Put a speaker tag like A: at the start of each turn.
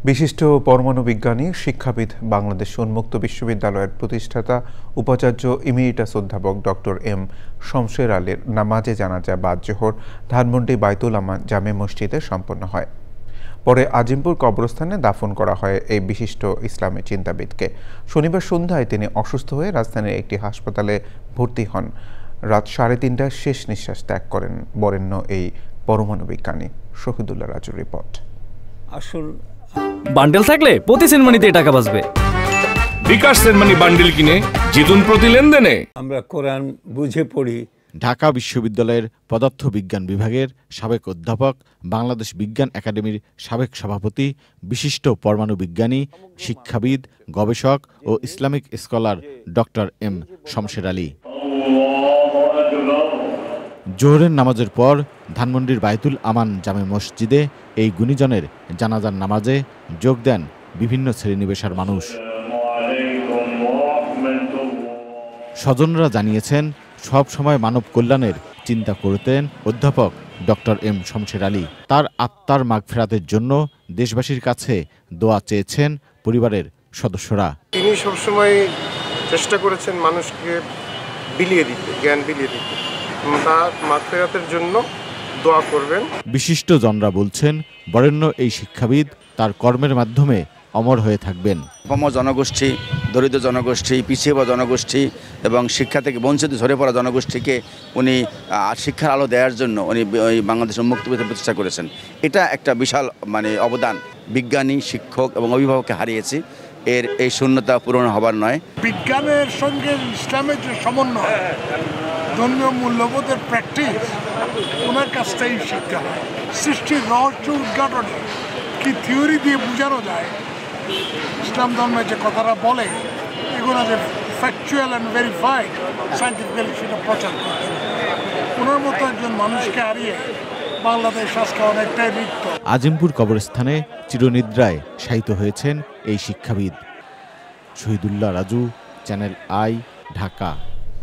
A: বিশিষ্ট পরমাণু বিজ্ঞানী, শিক্ষাবিদ, বাংলাদেশ উন্মুক্ত বিশ্ববিদ্যালয়ের প্রতিষ্ঠাতা উপাচার্য ইমেরিটাস অধ্যাপক ডক্টর এম শমশের আলীর নামাজে জানাজা বাদ জোহর ধানমন্ডি বাইতুল আমান জামে মসজিদে সম্পন্ন হয়। পরে আজিমপুর কবরস্থানে দাফন করা হয় এই বিশিষ্ট ইসলামী চিন্তাবিদকে। শনিবার সন্ধ্যায় তিনি অসুস্থ হয়ে রাজধানীর একটি হাসপাতালে ভর্তি হন। রাত 3:30টায় শেষ নিঃশ্বাস ত্যাগ করেন বরেণ্য এই পরমাণু বিজ্ঞানী। শহীদুল্লাহ রাজুর রিপোর্ট।
B: আসল বান্ডেল থাকলে প্রতি সেনমানিতে টাকা বাঁচবে।
C: বিকাশ সেনমানি বান্ডেল কিনে জিতুন প্রতি লেনদেনে।
D: আমরা কোরআন বুঝে পড়ি।
E: ঢাকা বিশ্ববিদ্যালয়ের পদার্থ বিজ্ঞান বিভাগের সাবেক অধ্যাপক, বাংলাদেশ বিজ্ঞান একাডেমির সাবেক সভাপতি, বিশিষ্ট পরমাণু বিজ্ঞানী, শিক্ষাবিদ, গবেষক ও Islamic scholar doctor M Shamsher Ali জোহরের নামাজের পর ধানমন্ডির বাইতুল আমান জামে মসজিদে এই গুণীজনের জানাজার নামাজে যোগ দেন বিভিন্ন শ্রেণীপেশার মানুষ। স্বজনরা জানিয়েছেন, সব সময় মানব কল্যাণের চিন্তা করতেন অধ্যাপক ডক্টর এম শমশের আলী। তার আত্মার মাগফিরাতের জন্য দেশবাসীর কাছে দোয়া চেয়েছেন পরিবারের সদস্যরা।
F: তিনি সবসময় চেষ্টা করেছেন মানুষকে বিলিয়ে দিতে, জ্ঞান বিলিয়ে দিতে। তার মাগফিরাতের জন্য দোয়া করবেন। বিশিষ্ট
E: জনরা বলছেন, বরেণ্য এই শিক্ষাবিদ তার কর্মের মাধ্যমে অমর হয়ে থাকবেন।
G: জনগোষ্ঠী, দরিদ্র জনগোষ্ঠী, পিছিয়ে পড়া জনগোষ্ঠী এবং শিক্ষা থেকে বঞ্চিত ঝরে পড়া জনগোষ্ঠীকে উনি শিক্ষার আলো দেওয়ার জন্য উনি বাংলাদেশ উন্মুক্ত প্রতিষ্ঠা করেছেন। এটা একটা বিশাল অবদান। বিজ্ঞানী, শিক্ষক এবং অভিভাবককে হারিয়েছি। এই শূন্যতা পূরণ হবার নয়।
H: বিজ্ঞানের সঙ্গে ইসলামের যে সমন্বয়, ধর্মীয় মূল্যবোধের প্র্যাকটিস, ওনার কাছ থেকেই শিখতে হয়। সৃষ্টির রহস্য উদ্ঘাটনে কি থিওরি দিয়ে বোঝানো যায়, ইসলাম ধর্মে যে কথাটা বলে এগুলো যে ফ্যাকচুয়াল অ্যান্ড ভেরিফাইড সায়েন্টিফিক্যালি সেটা প্রচার করতে। ওনার মতো একজন মানুষকে হারিয়ে বাংলাদেশ আজকে অনেকটাই রিক্ত।
E: আজিমপুর কবরস্থানে চিরনিদ্রায় শায়িত হয়েছেন এই শিক্ষাবিদ। Shahidullah Raju, channel I, Dhaka.